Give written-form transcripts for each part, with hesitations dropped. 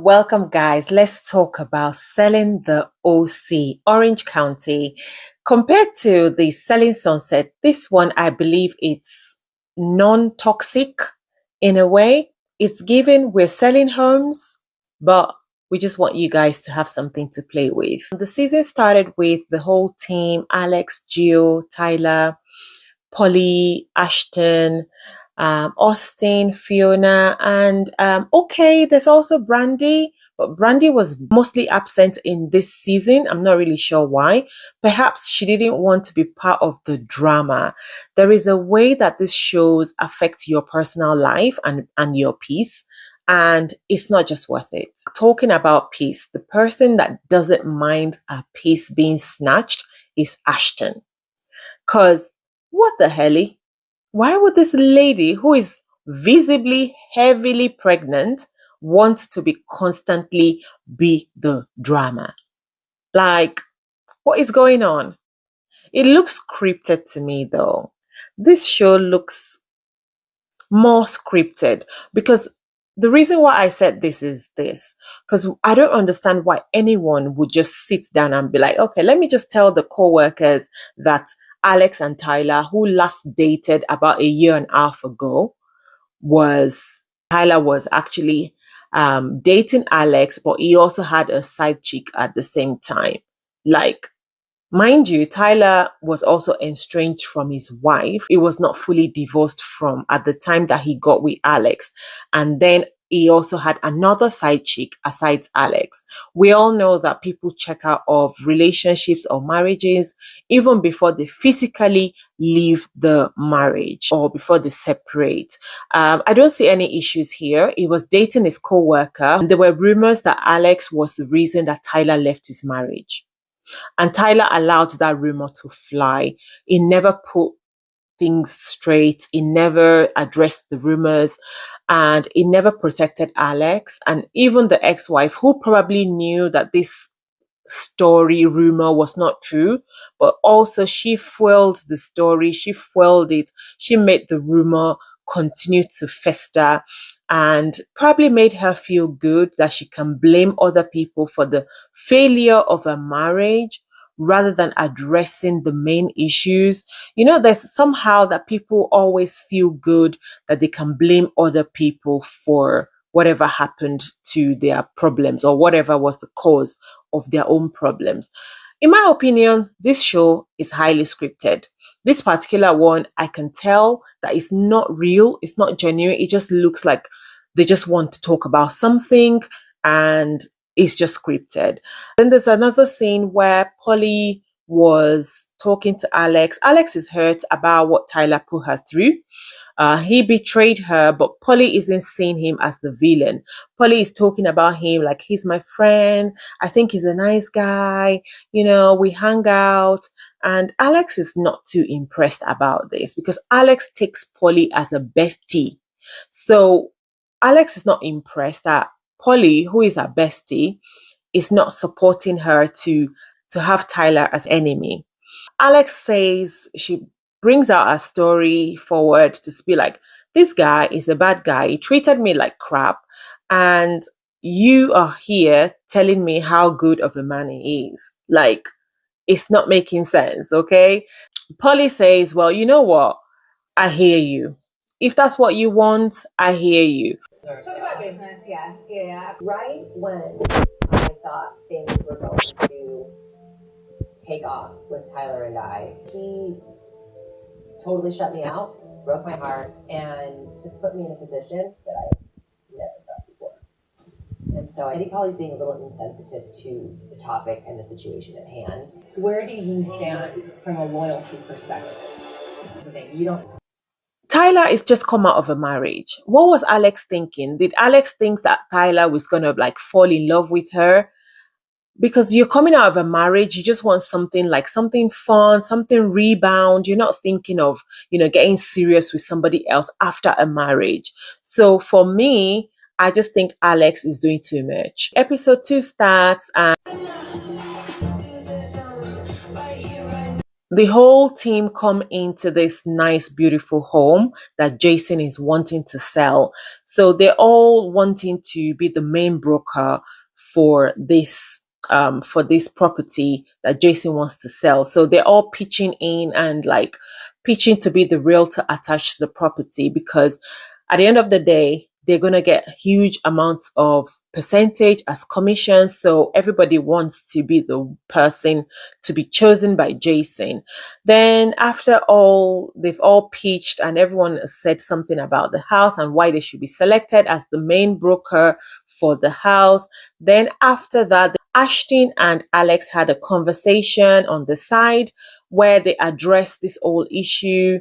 Welcome, guys. Let's talk about selling the OC, Orange County. Compared to the selling sunset, this one, I believe it's non-toxic in a way. It's given we're selling homes, but we just want you guys to have something to play with. The season started with the whole team, Alex, Gio, Tyler, Polly, Ashton, Austin, Fiona, and okay, there's also Brandy, but Brandy was mostly absent in this season. I'm not really sure why. Perhaps she didn't want to be part of the drama. There is a way that these shows affect your personal life and your peace. And it's not just worth it. Talking about peace, the person that doesn't mind a peace being snatched is Ashton. Because what the hell? Why would this lady who is visibly heavily pregnant want to be constantly be the drama? Like, what is going on? It looks scripted to me though. This show looks more scripted because the reason why I said this is this because I don't understand why anyone would just sit down and be like, okay, let me just tell the co-workers that Alex and Tyler, who last dated about a year and a half ago, Tyler was actually dating Alex, but he also had a side chick at the same time. Like, mind you, Tyler was also estranged from his wife. He was not fully divorced from at the time that he got with Alex. And then he also had another side chick aside Alex. We all know that people check out of relationships or marriages even before they physically leave the marriage or before they separate. I don't see any issues here. He was dating his co-worker. And there were rumors that Alex was the reason that Tyler left his marriage. And Tyler allowed that rumor to fly. He never put things straight. He never addressed the rumors and he never protected Alex. And even the ex-wife, who probably knew that this story rumor was not true, but also she fueled the story. She fueled it. She made the rumor continue to fester and probably made her feel good that she can blame other people for the failure of a marriage rather than addressing the main issues. You know, there's somehow that people always feel good that they can blame other people for whatever happened to their problems or whatever was the cause of their own problems. In my opinion, this show is highly scripted. This particular one, I can tell that it's not real, it's not genuine. It just looks like they just want to talk about something and it's just scripted. Then there's another scene where Polly was talking to Alex. Alex is hurt about what Tyler put her through. He betrayed her, but Polly isn't seeing him as the villain. Polly is talking about him like he's my friend. I think he's a nice guy. You know, we hang out. And Alex is not too impressed about this because Alex takes Polly as a bestie. So Alex is not impressed that Polly, who is her bestie, is not supporting her to have Tyler as enemy. Alex says she brings out a story forward to be like, this guy is a bad guy. He treated me like crap. And you are here telling me how good of a man he is. Like, it's not making sense, okay? Polly says, well, you know what? I hear you. If that's what you want, I hear you. Talk about business, yeah. Right when I thought things were going to take off with Tyler and I, he totally shut me out, broke my heart, and just put me in a position that I never felt before. And so I think Polly's being a little insensitive to the topic and the situation at hand. Where do you stand from a loyalty perspective? You don't. Tyler is just come out of a marriage. What was Alex thinking? Did Alex think that Tyler was gonna like fall in love with her? Because you're coming out of a marriage, you just want something like something fun, something rebound. You're not thinking of, getting serious with somebody else after a marriage. So for me, I just think Alex is doing too much. Episode 2 starts and the whole team come into this nice, beautiful home that Jason is wanting to sell. So they're all wanting to be the main broker for this property that Jason wants to sell. So they're all pitching in and like pitching to be the realtor attached to the property, because at the end of the day, they're going to get huge amounts of percentage as commissions. So everybody wants to be the person to be chosen by Jason. Then after all, they've all pitched and everyone has said something about the house and why they should be selected as the main broker for the house. Then after that, Ashton and Alex had a conversation on the side where they addressed this whole issue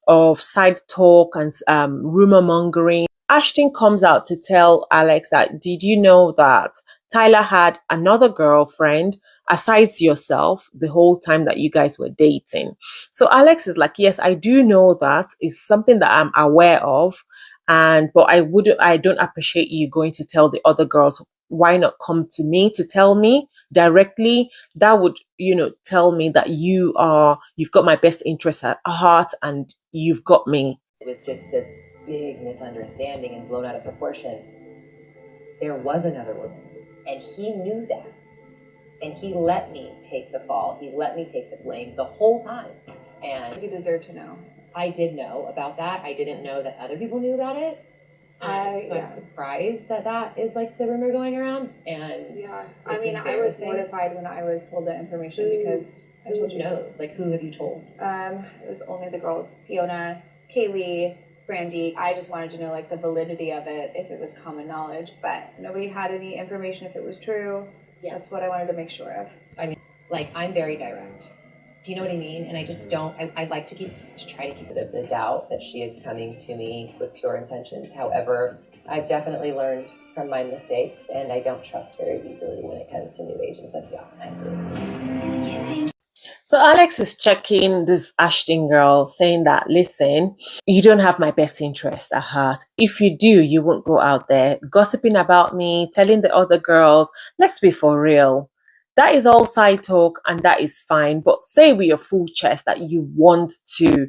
of side talk and rumor mongering. Ashton comes out to tell Alex that, did you know that Tyler had another girlfriend aside yourself the whole time that you guys were dating? So Alex is like, yes, I do know that. It's something that I'm aware of. But I don't appreciate you going to tell the other girls. Why not come to me to tell me directly? That would, tell me that you've got my best interest at heart and you've got me. It was just a big misunderstanding and blown out of proportion. There was another woman, and he knew that. And he let me take the fall. He let me take the blame the whole time. And you deserve to know. I did know about that. I didn't know that other people knew about it. I'm surprised that is like the rumor going around. And yeah, I mean, I was mortified when I was told that information because I told you. Who knows? Like, who have you told? It was only the girls, Fiona, Kaylee, Brandy. I just wanted to know like the validity of it, if it was common knowledge, but nobody had any information if it was true. Yeah. That's what I wanted to make sure of. I mean, like, I'm very direct. Do you know what I mean? And I just don't, I'd like to try to keep it the doubt that she is coming to me with pure intentions. However, I've definitely learned from my mistakes, and I don't trust very easily when it comes to new agents at the office. So Alex is checking this Ashton girl, saying that, listen, you don't have my best interest at heart. If you do, you won't go out there gossiping about me, telling the other girls. Let's be for real. That is all side talk and that is fine. But say with your full chest that you want to,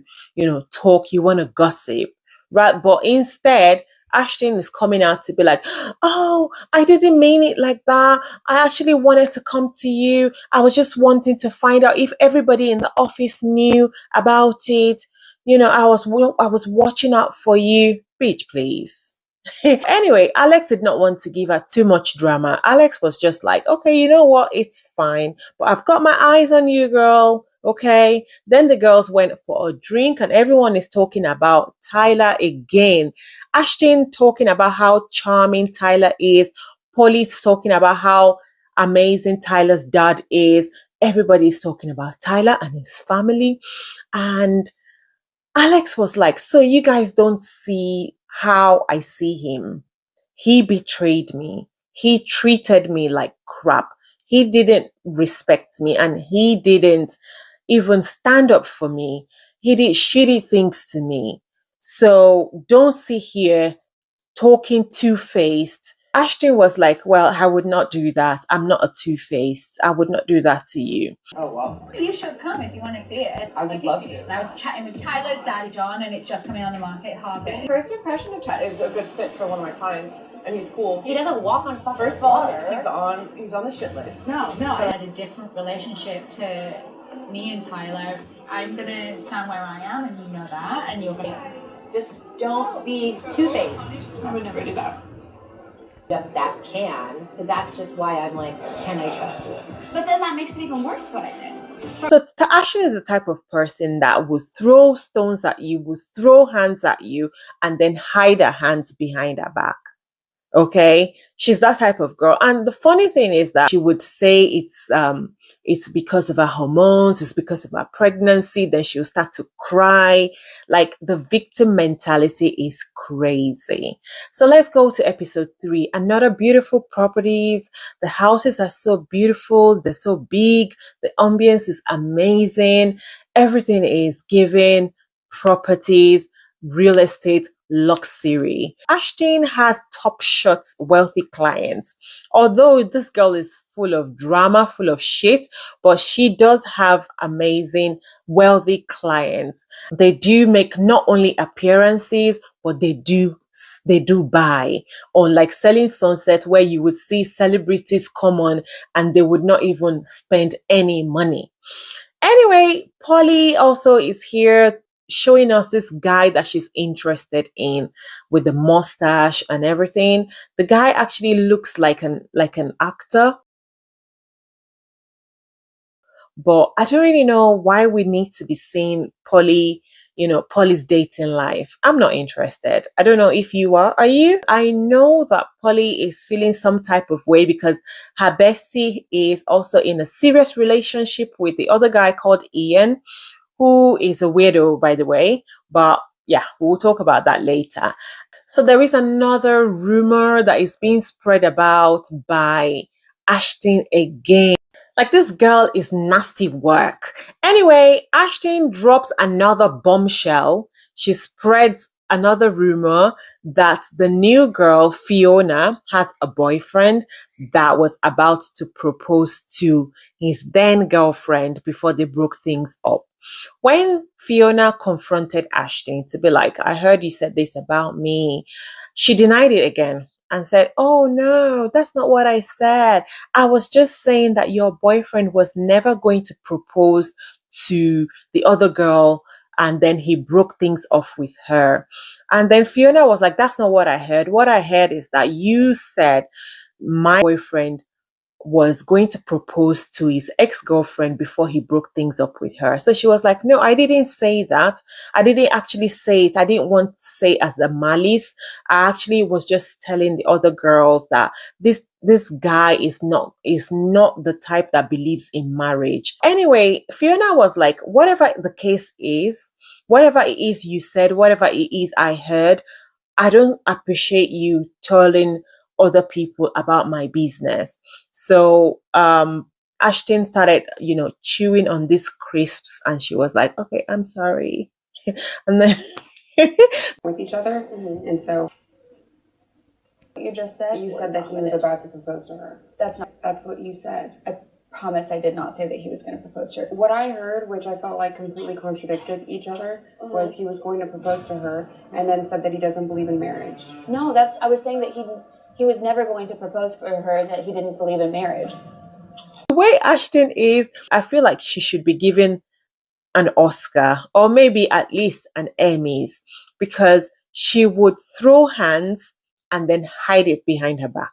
talk, you want to gossip, right? But instead, Ashton is coming out to be like, oh, I didn't mean it like that. I actually wanted to come to you. I was just wanting to find out if everybody in the office knew about it. I was watching out for you. Bitch, please. Anyway, Alex did not want to give her too much drama. Alex was just like, okay, you know what? It's fine. But I've got my eyes on you, girl. Okay. Then the girls went for a drink and everyone is talking about Tyler again. Ashton talking about how charming Tyler is. Polly's talking about how amazing Tyler's dad is. Everybody's talking about Tyler and his family. And Alex was like, so you guys don't see how I see him. He betrayed me. He treated me like crap. He didn't respect me and he didn't even stand up for me. He did shitty things to me. So don't sit here talking two-faced. Ashton was like, well, I would not do that. I'm not a two-faced. I would not do that to you. Oh, wow. You should come if you want to see it. I would love to. I was chatting with Tyler's dad, John, and it's just coming on the market, Harvey. First impression of Tyler is a good fit for one of my clients, and he's cool. He doesn't walk on fucking First of all, water. he's on the shit list. No, I had a different relationship to me and Tyler. I'm gonna stand where I am, and you know that, and you're gonna... Just don't be two-faced. I would never do that. That can, so that's just why I'm like, can I trust you? But then that makes it even worse what I did. So Ashton is the type of person that will throw stones at you, will throw hands at you, and then hide her hands behind her back. Okay, she's that type of girl. And the funny thing is that she would say it's because of her hormones, it's because of her pregnancy. Then she'll start to cry. Like, the victim mentality is crazy. So let's go to episode 3. Another beautiful properties. The houses are so beautiful. They're so big. The ambience is amazing. Everything is given properties, real estate, luxury. Ashton has top shot wealthy clients. Although this girl is full of drama, full of shit, but she does have amazing wealthy clients. They do make not only appearances, but they do buy. Unlike Selling Sunset, where you would see celebrities come on and they would not even spend any money. Anyway, Polly also is here showing us this guy that she's interested in with the mustache and everything. The guy actually looks like an actor, but I don't really know why we need to be seeing Polly, Polly's dating life. I'm not interested. I don't know if you are. Are you? I know that Polly is feeling some type of way because her bestie is also in a serious relationship with the other guy called Ian, who is a weirdo, by the way. But yeah, we'll talk about that later. So there is another rumor that is being spread about by Ashton again. Like, this girl is nasty work. Anyway, Ashton drops another bombshell. She spreads another rumor that the new girl, Fiona, has a boyfriend that was about to propose to his then girlfriend before they broke things up. When Fiona confronted Ashton to be like, I heard you said this about me, she denied it again and said, oh no, that's not what I said. I was just saying that your boyfriend was never going to propose to the other girl, and then he broke things off with her. And then Fiona was like, that's not what I heard. What I heard is that you said my boyfriend was going to propose to his ex-girlfriend before he broke things up with her. So she was like, no, I didn't say that. I didn't actually say it. I didn't want to say it as a malice. I actually was just telling the other girls that this guy is not the type that believes in marriage. Anyway, Fiona was like, whatever the case is, whatever it is you said, whatever it is I heard, I don't appreciate you telling other people about my business. So Ashton started, chewing on these crisps, and she was like, okay, I'm sorry. And then with each other. And so You just said you said that he was about to propose to her. That's what you said. I promise I did not say that he was going to propose to her. What I heard, which I felt like completely contradicted each other, was he was going to propose to her and then said that he doesn't believe in marriage. No, I was saying that he was never going to propose for her, that he didn't believe in marriage. the way Ashton is, I feel like she should be given an Oscar or maybe at least an Emmys, because she would throw hands and then hide it behind her back.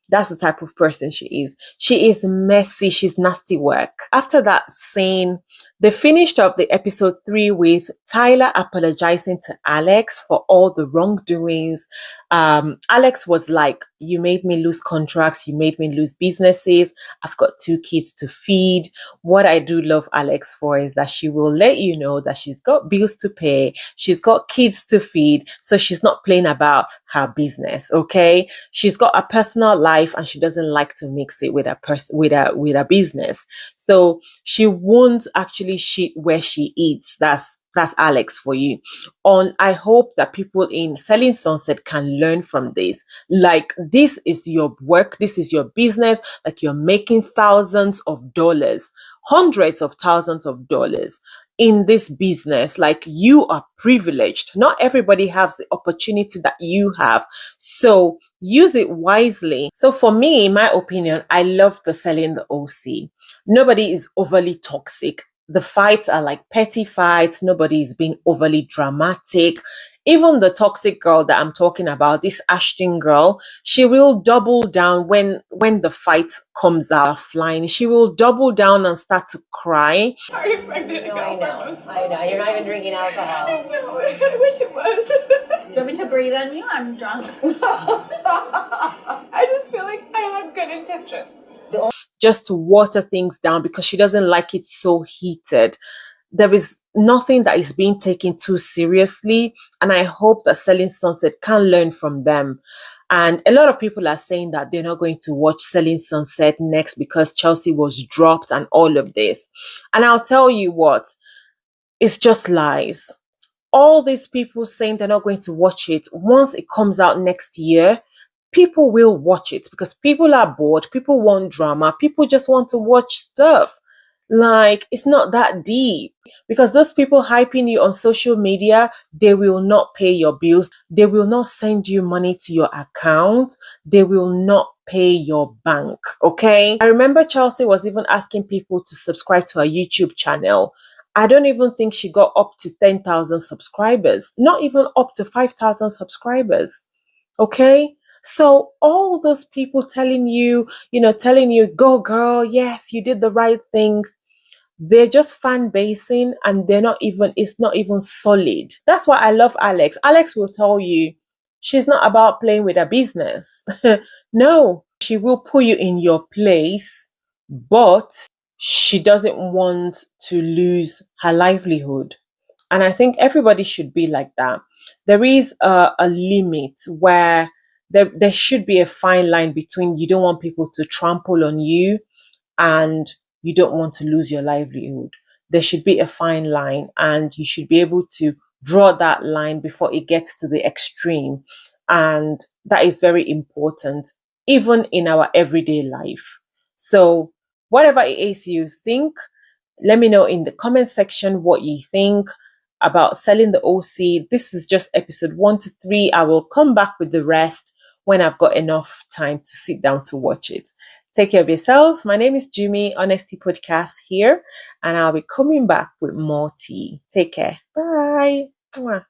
That's the type of person she is. She is messy. She's nasty work. After that scene, they finished up the episode 3 with Tyler apologizing to Alex for all the wrongdoings. Alex was like, you made me lose contracts. You made me lose businesses. I've got 2 kids to feed. What I do love Alex for is that she will let you know that she's got bills to pay. She's got kids to feed. So she's not playing about her business. Okay. She's got a personal life and she doesn't like to mix it with a business. So she won't actually shit where she eats. That's Alex for you. I hope that people in Selling Sunset can learn from this. Like, this is your work. This is your business. Like, you're making thousands of dollars, hundreds of thousands of dollars in this business. Like, you are privileged. Not everybody has the opportunity that you have. So use it wisely. So for me, in my opinion, I love the Selling the OC. Nobody is overly toxic. The fights are like petty fights. Nobody is being overly dramatic. Even the toxic girl that I'm talking about, this Ashton girl, she will double down when the fight comes out flying. She will double down and start to cry. Are you pregnant? No, I know. You're not even drinking alcohol. No, I wish it was. Do you want me to breathe on you? I'm drunk. I just feel like I have good intentions. Just to water things down because she doesn't like it so heated. There is nothing that is being taken too seriously, and I hope that Selling Sunset can learn from them. And a lot of people are saying that they're not going to watch Selling Sunset next because Chelsea was dropped and all of this. And I'll tell you what, it's just lies. all these people saying they're not going to watch it, once it comes out next year, people will watch it because people are bored, people want drama, people just want to watch stuff. Like, it's not that deep because those people hyping you on social media, they will not pay your bills, they will not send you money to your account, they will not pay your bank. Okay, I remember Chelsea was even asking people to subscribe to her YouTube channel. I don't even think she got up to 10,000 subscribers, not even up to 5,000 subscribers. Okay. So all those people telling you, telling you, go girl, yes, you did the right thing. They're just fan basing and it's not even solid. That's why I love Alex. Alex will tell you she's not about playing with her business. No, she will put you in your place, but she doesn't want to lose her livelihood. And I think everybody should be like that. There is a limit where there should be a fine line between you don't want people to trample on you and you don't want to lose your livelihood. There should be a fine line, and you should be able to draw that line before it gets to the extreme. And that is very important, even in our everyday life. So, whatever it is you think, let me know in the comment section what you think about selling the OC. This is just episode 1 to 3. I will come back with the rest when I've got enough time to sit down to watch it. Take care of yourselves. My name is Jimmy, Honesty Podcast here, and I'll be coming back with more tea. Take care. Bye. Mwah.